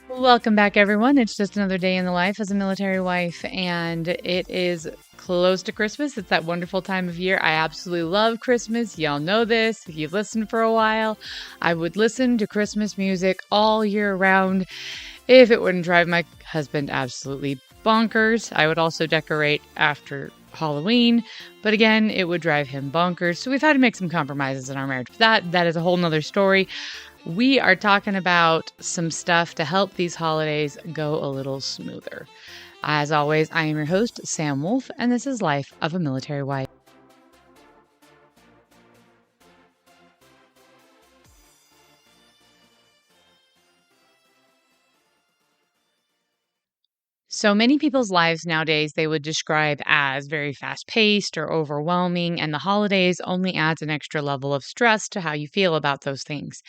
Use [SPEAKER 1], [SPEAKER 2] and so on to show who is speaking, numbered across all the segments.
[SPEAKER 1] Welcome back, everyone. It's just another day in the life as a military wife, and it is close to Christmas. It's that wonderful time of year. I absolutely love Christmas. Y'all know this. If you've listened for a while, I would listen to Christmas music all year round if it wouldn't drive my husband absolutely bonkers. I would also decorate after Halloween, but again, it would drive him bonkers. So we've had to make some compromises in our marriage. That is a whole nother story. We are talking about some stuff to help these holidays go a little smoother. As always, I am your host, Sam Wolf, and this is Life of a Military Wife. So many people's lives nowadays they would describe as very fast-paced or overwhelming, and the holidays only adds an extra level of stress to how you feel about those things.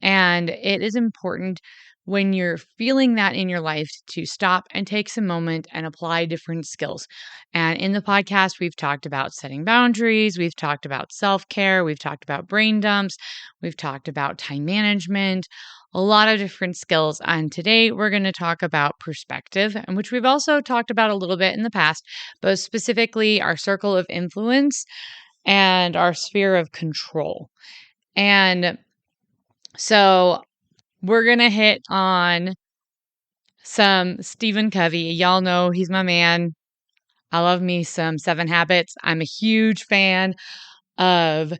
[SPEAKER 1] And it is important when you're feeling that in your life to stop and take some moment and apply different skills. And in the podcast, we've talked about setting boundaries, we've talked about self-care, we've talked about brain dumps, we've talked about time management, a lot of different skills. And today we're going to talk about perspective, and which we've also talked about a little bit in the past, but specifically our circle of influence and our sphere of control. And so we're going to hit on some Stephen Covey. Y'all know he's my man. I love me some 7 Habits. I'm a huge fan of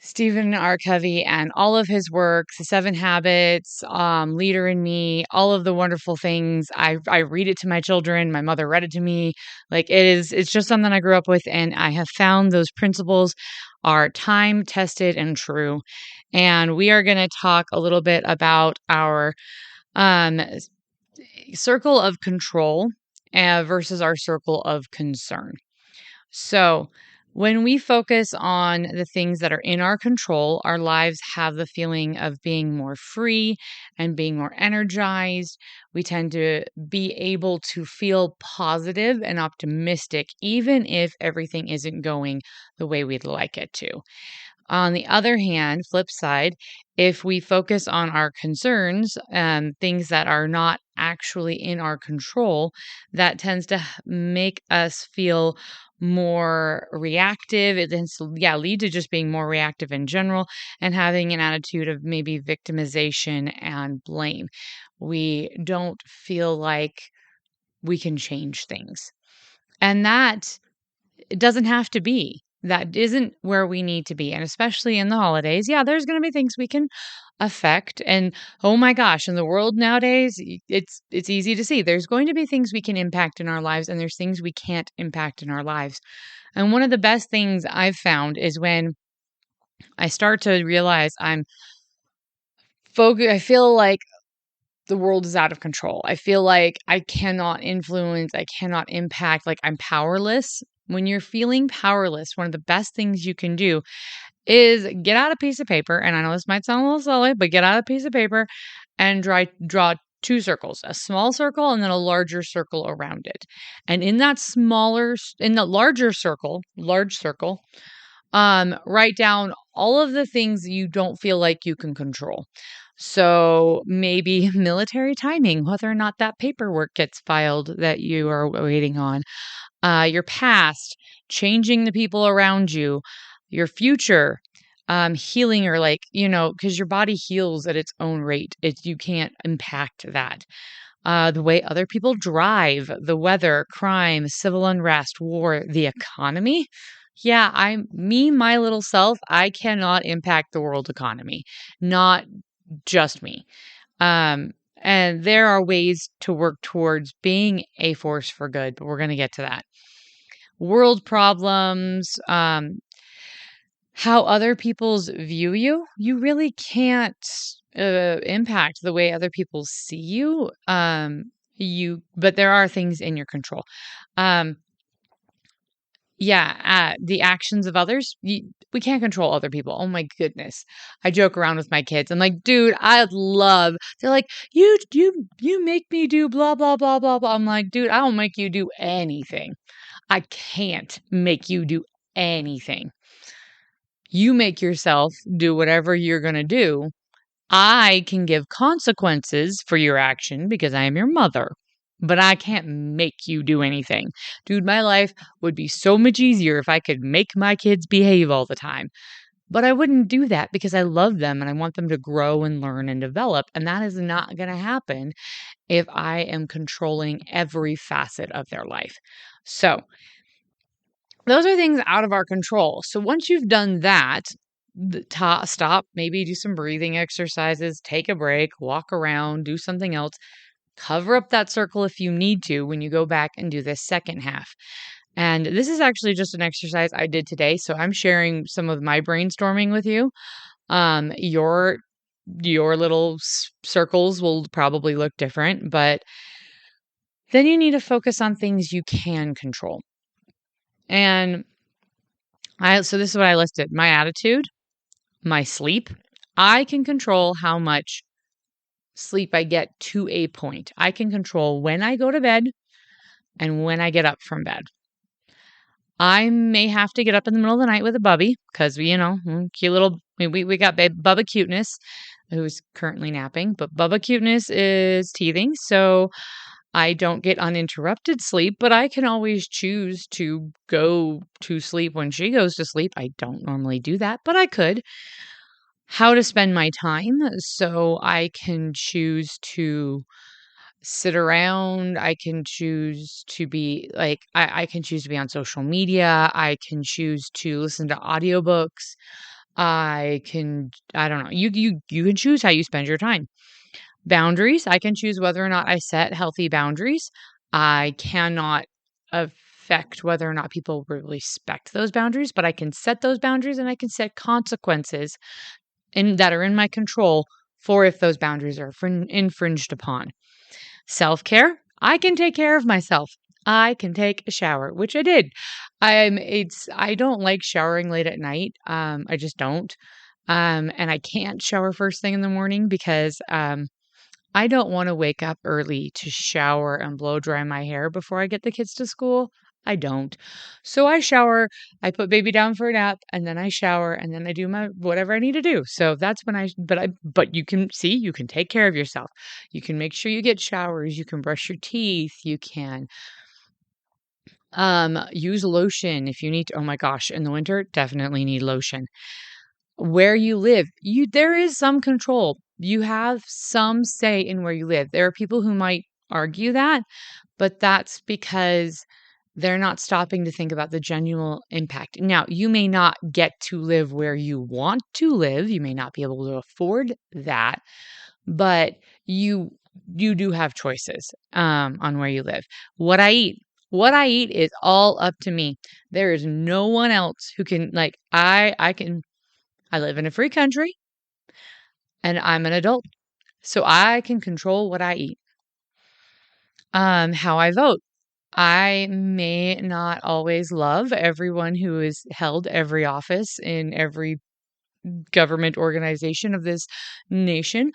[SPEAKER 1] Stephen R. Covey and all of his works, The 7 Habits, Leader in Me, all of the wonderful things. I read it to my children. My mother read it to me. It's just something I grew up with, and I have found those principles are time tested and true. And we are going to talk a little bit about our circle of control versus our circle of concern. So when we focus on the things that are in our control, our lives have the feeling of being more free and being more energized. We tend to be able to feel positive and optimistic, even if everything isn't going the way we'd like it to. On the other hand, flip side, if we focus on our concerns, things that are not actually in our control, that tends to make us feel more reactive. It tends to, lead to just being more reactive in general and having an attitude of maybe victimization and blame. We don't feel like we can change things. And that it doesn't have to be. That isn't where we need to be. And especially in the holidays, there's going to be things we can affect. And oh my gosh, in the world nowadays, it's easy to see. There's going to be things we can impact in our lives, and there's things we can't impact in our lives. And one of the best things I've found is when I start to realize I'm focused, I feel like the world is out of control. I feel like I cannot influence, I cannot impact, like I'm powerless. When you're feeling powerless, one of the best things you can do is get out a piece of paper. And I know this might sound a little silly, but get out a piece of paper and draw 2 circles, a small circle and then a larger circle around it. And in the large circle, write down all of the things you don't feel like you can control. So maybe military timing, whether or not that paperwork gets filed that you are waiting on. Your past, changing the people around you, your future, healing, or because your body heals at its own rate. You can't impact that. The way other people drive, the weather, crime, civil unrest, war, the economy. My little self, I cannot impact the world economy. Not just me. And there are ways to work towards being a force for good, but we're going to get to that. World problems, how other people's view you, you really can't impact the way other people see you. But there are things in your control. the actions of others, we can't control other people. Oh my goodness. I joke around with my kids. I'm like, dude, they're like, you make me do blah, blah, blah, blah, blah. I'm like, dude, I don't make you do anything. I can't make you do anything. You make yourself do whatever you're going to do. I can give consequences for your action because I am your mother, but I can't make you do anything. Dude, my life would be so much easier if I could make my kids behave all the time. But I wouldn't do that because I love them and I want them to grow and learn and develop. And that is not going to happen if I am controlling every facet of their life. So, those are things out of our control. So once you've done that, stop, maybe do some breathing exercises, take a break, walk around, do something else. Cover up that circle if you need to when you go back and do this second half. And this is actually just an exercise I did today. So I'm sharing some of my brainstorming with you. Your little circles will probably look different, but then you need to focus on things you can control. And so this is what I listed: my attitude, my sleep. I can control how much sleep I get to a point. I can control when I go to bed and when I get up from bed. I may have to get up in the middle of the night with a bubby because cute little, we got Bubba Cuteness, who's currently napping, but Bubba Cuteness is teething. So I don't get uninterrupted sleep, but I can always choose to go to sleep when she goes to sleep. I don't normally do that, but I could. How to spend my time. So I can choose to sit around. I can choose to be like, I can choose to be on social media. I can choose to listen to audiobooks. I don't know. You can choose how you spend your time. Boundaries. I can choose whether or not I set healthy boundaries. I cannot affect whether or not people respect those boundaries, but I can set those boundaries and I can set consequences that are in my control for if those boundaries are infringed upon. Self-care. I can take care of myself. I can take a shower, which I did. I don't like showering late at night. I just don't. And I can't shower first thing in the morning because I don't want to wake up early to shower and blow dry my hair before I get the kids to school. I don't. So I shower, I put baby down for a nap, and then I shower, and then I do my whatever I need to do. So that's when but you can take care of yourself. You can make sure you get showers, you can brush your teeth, you can use lotion if you need to. Oh my gosh, in the winter, definitely need lotion. Where you live, there is some control. You have some say in where you live. There are people who might argue that, but that's because they're not stopping to think about the genuine impact. Now, you may not get to live where you want to live. You may not be able to afford that, but you do have choices on where you live. What I eat is all up to me. There is no one else who can I live in a free country and I'm an adult, so I can control what I eat. How I vote. I may not always love everyone who has held every office in every government organization of this nation.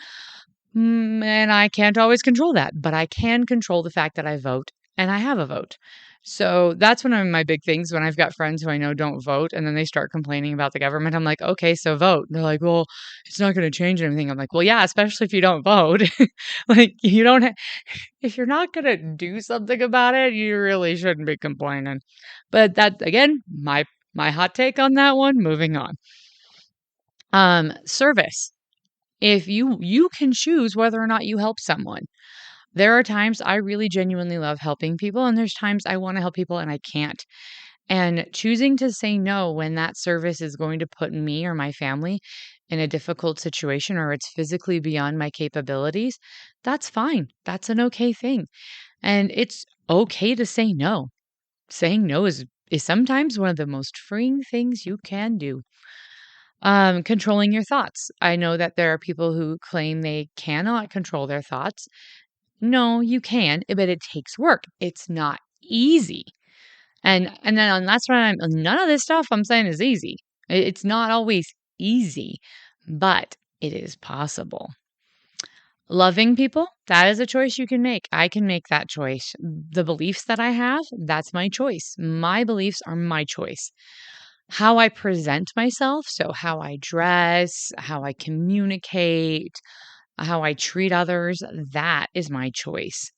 [SPEAKER 1] And I can't always control that, but I can control the fact that I vote and I have a vote. So that's one of my big things when I've got friends who I know don't vote and then they start complaining about the government. I'm like, okay, so vote. And they're like, well, it's not going to change anything. I'm like, well, yeah, especially if you don't vote. Like, you don't, if you're not going to do something about it, you really shouldn't be complaining. But that, again, my hot take on that one. Moving on. Service. If you can choose whether or not you help someone. There are times I really genuinely love helping people, and there's times I want to help people and I can't. And choosing to say no when that service is going to put me or my family in a difficult situation or it's physically beyond my capabilities, that's fine. That's an okay thing. And it's okay to say no. Saying no is sometimes one of the most freeing things you can do. Controlling your thoughts. I know that there are people who claim they cannot control their thoughts. No, you can, but it takes work. It's not easy. And that's why none of this stuff I'm saying is easy. It's not always easy, but it is possible. Loving people, that is a choice you can make. I can make that choice. The beliefs that I have, that's my choice. My beliefs are my choice. How I present myself, so how I dress, how I communicate, how I treat others, that is my choice.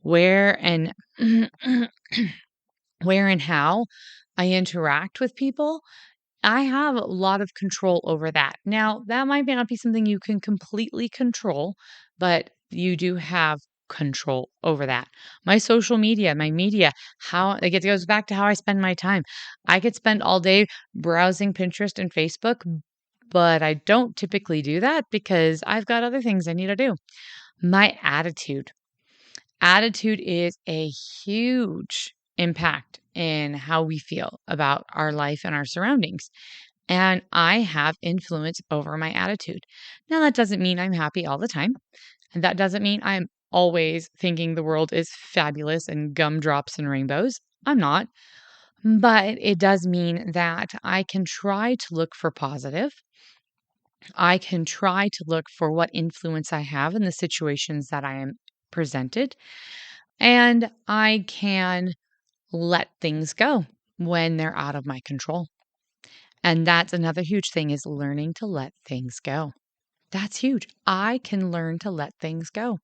[SPEAKER 1] Where and where and how I interact with people, I have a lot of control over that. Now, that might not be something you can completely control, but you do have control over that. My social media, my media, how like it goes back to how I spend my time. I could spend all day browsing Pinterest and Facebook, but I don't typically do that because I've got other things I need to do. My attitude. Attitude is a huge impact in how we feel about our life and our surroundings. And I have influence over my attitude. Now, that doesn't mean I'm happy all the time. And that doesn't mean I'm always thinking the world is fabulous and gumdrops and rainbows. I'm not. But it does mean that I can try to look for positive. I can try to look for what influence I have in the situations that I am presented. And I can let things go when they're out of my control. And that's another huge thing is learning to let things go. That's huge. I can learn to let things go.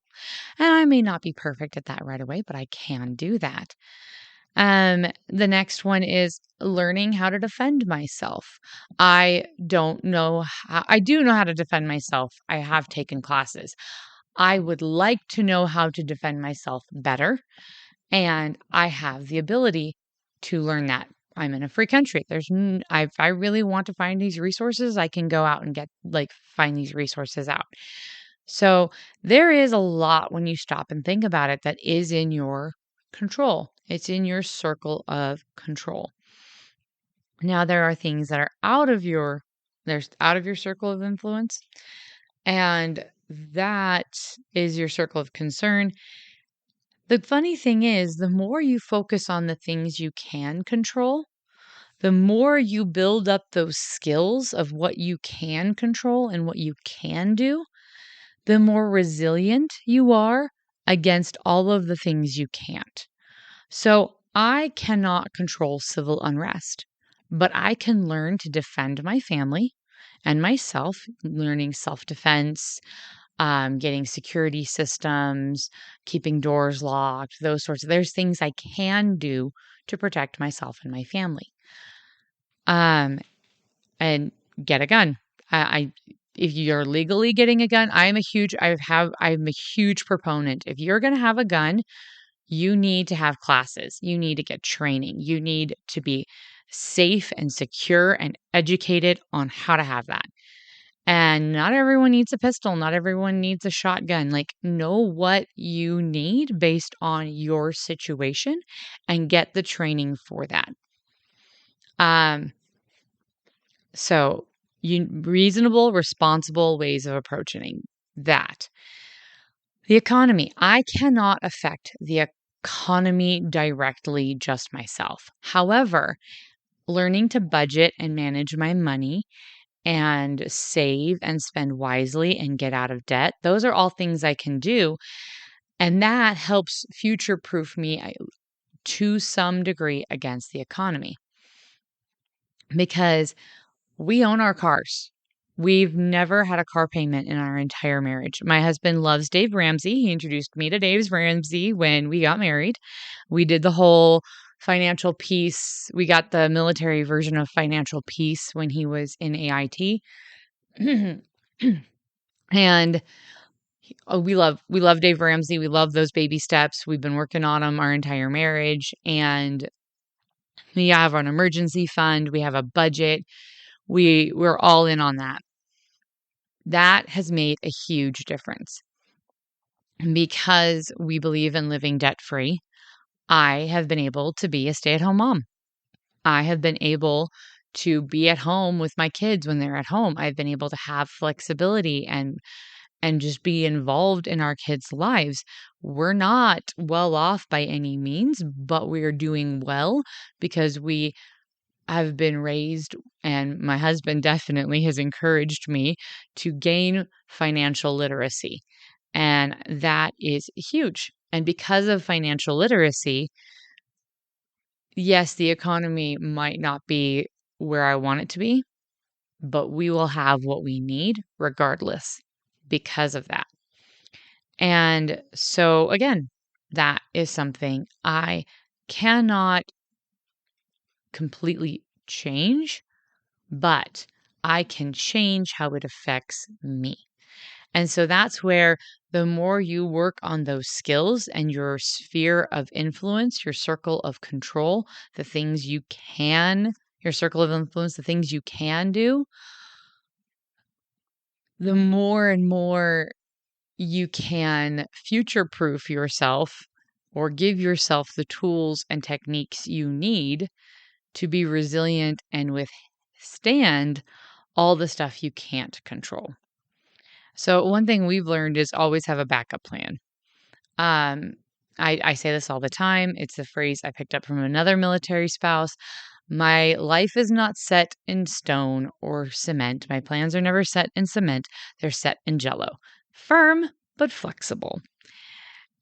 [SPEAKER 1] And I may not be perfect at that right away, but I can do that. The next one is learning how to defend myself. I don't know how, I do know how to defend myself. I have taken classes. I would like to know how to defend myself better. And I have the ability to learn that. I'm in a free country. If I really want to find these resources, I can go out and find these resources out. So there is a lot when you stop and think about it that is in your control. It's in your circle of control. Now there are things that are out of your circle of influence, and that is your circle of concern. The funny thing is, the more you focus on the things you can control, the more you build up those skills of what you can control and what you can do, the more resilient you are against all of the things you can't. So I cannot control civil unrest, but I can learn to defend my family and myself, learning self-defense, getting security systems, keeping doors locked, there's things I can do to protect myself and my family. And get a gun. If you're legally getting a gun, I'm a huge proponent. If you're going to have a gun, you need to have classes. You need to get training. You need to be safe and secure and educated on how to have that. And not everyone needs a pistol. Not everyone needs a shotgun. Know what you need based on your situation and get the training for that. So reasonable, responsible ways of approaching that. The economy. I cannot affect the economy directly just myself. However, learning to budget and manage my money and save and spend wisely and get out of debt, those are all things I can do. And that helps future-proof me to some degree against the economy. Because we own our cars. We've never had a car payment in our entire marriage. My husband loves Dave Ramsey. He introduced me to Dave Ramsey when we got married. We did the whole financial peace. We got the military version of financial peace when he was in AIT. And we love Dave Ramsey. We love those baby steps. We've been working on them our entire marriage. And we have an emergency fund. We have a budget. We're all in on that. That has made a huge difference. Because we believe in living debt-free, I have been able to be a stay-at-home mom. I have been able to be at home with my kids when they're at home. I've been able to have flexibility and and just be involved in our kids' lives. We're not well off by any means, but we are doing well because we have been raised, and my husband definitely has encouraged me to gain financial literacy. And that is huge. And because of financial literacy, yes, the economy might not be where I want it to be, but we will have what we need regardless because of that. And so, again, that is something I cannot completely change, but I can change how it affects me. And so that's where the more you work on those skills and your sphere of influence, your circle of control, the things you can, your circle of influence, the things you can do, the more and more you can future proof yourself or give yourself the tools and techniques you need to be resilient and withstand all the stuff you can't control. So one thing we've learned is always have a backup plan. Um, I say this all the time. It's a phrase I picked up from another military spouse. My life is not set in stone or cement. My plans are never set in cement. They're set in jello. Firm, but flexible.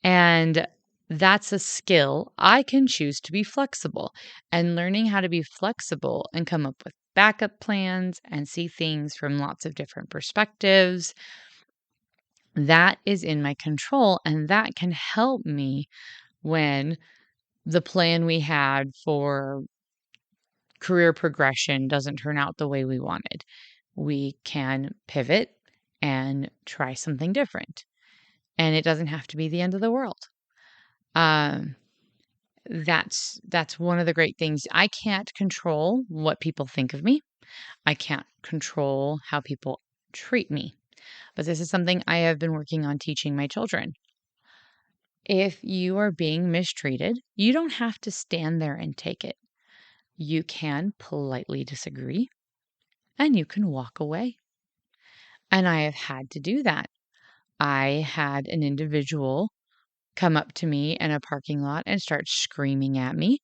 [SPEAKER 1] And that's a skill. I can choose to be flexible, and learning how to be flexible and come up with backup plans and see things from lots of different perspectives. That is in my control, and that can help me when the plan we had for career progression doesn't turn out the way we wanted. We can pivot and try something different, and it doesn't have to be the end of the world. Um, that's one of the great things. I can't control what people think of me. I can't control how people treat me. But this is something I have been working on teaching my children. If you are being mistreated, you don't have to stand there and take it. You can politely disagree and you can walk away. And I have had to do that. I had an individual come up to me in a parking lot and start screaming at me,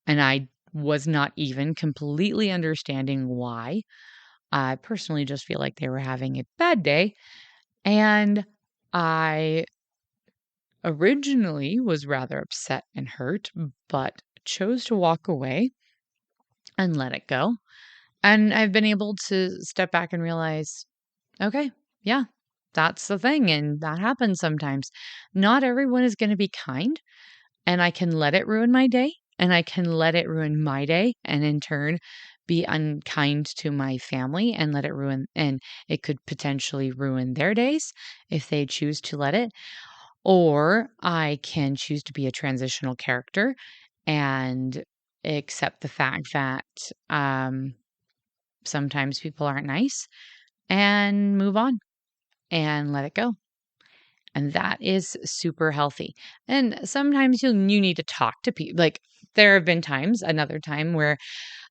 [SPEAKER 1] and I was not even completely understanding why. I personally just feel like they were having a bad day, and I originally was rather upset and hurt, but chose to walk away and let it go. And I've been able to step back and realize, okay, yeah, that's the thing. And that happens sometimes. Not everyone is going to be kind, and I can let it ruin my day, and I can let it ruin my day, and in turn be unkind to my family and let it ruin, and it could potentially ruin their days if they choose to let it. Or I can choose to be a transitional character and accept the fact that sometimes people aren't nice and move on and let it go. And that is super healthy. And sometimes you need to talk to people. Like there have been times, another time where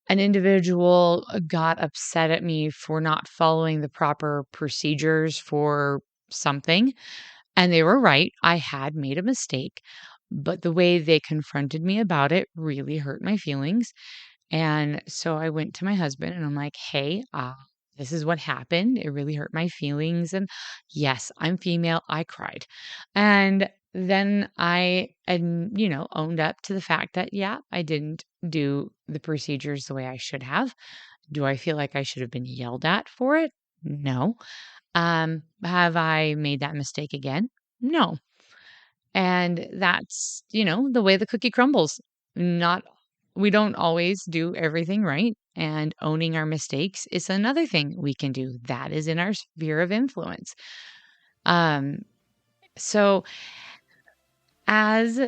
[SPEAKER 1] an individual got upset at me for not following the proper procedures for something. And they were right. I had made a mistake, but the way they confronted me about it really hurt my feelings. And so I went to my husband and I'm like, hey, this is what happened. It really hurt my feelings. And yes, I'm female. I cried. And then owned up to the fact that, yeah, I didn't do the procedures the way I should have. Do I feel like I should have been yelled at for it? No. Have I made that mistake again? No. And that's, the way the cookie crumbles. Not We don't always do everything right, and owning our mistakes is another thing we can do. That is in our sphere of influence. Um so as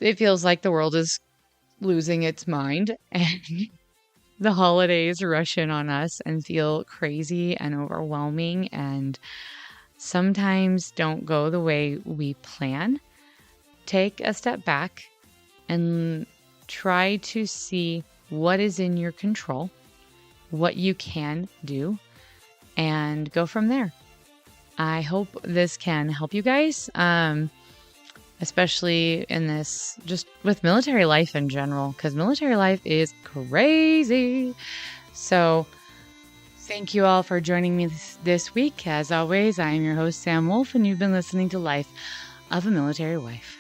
[SPEAKER 1] it feels like the world is losing its mind and the holidays rush in on us and feel crazy and overwhelming and sometimes don't go the way we plan, take a step back and try to see what is in your control, what you can do, and go from there. I hope this can help you guys, especially in this, just with military life in general, because military life is crazy. So thank you all for joining me this week. As always, I am your host, Sam Wolf, and you've been listening to Life of a Military Wife.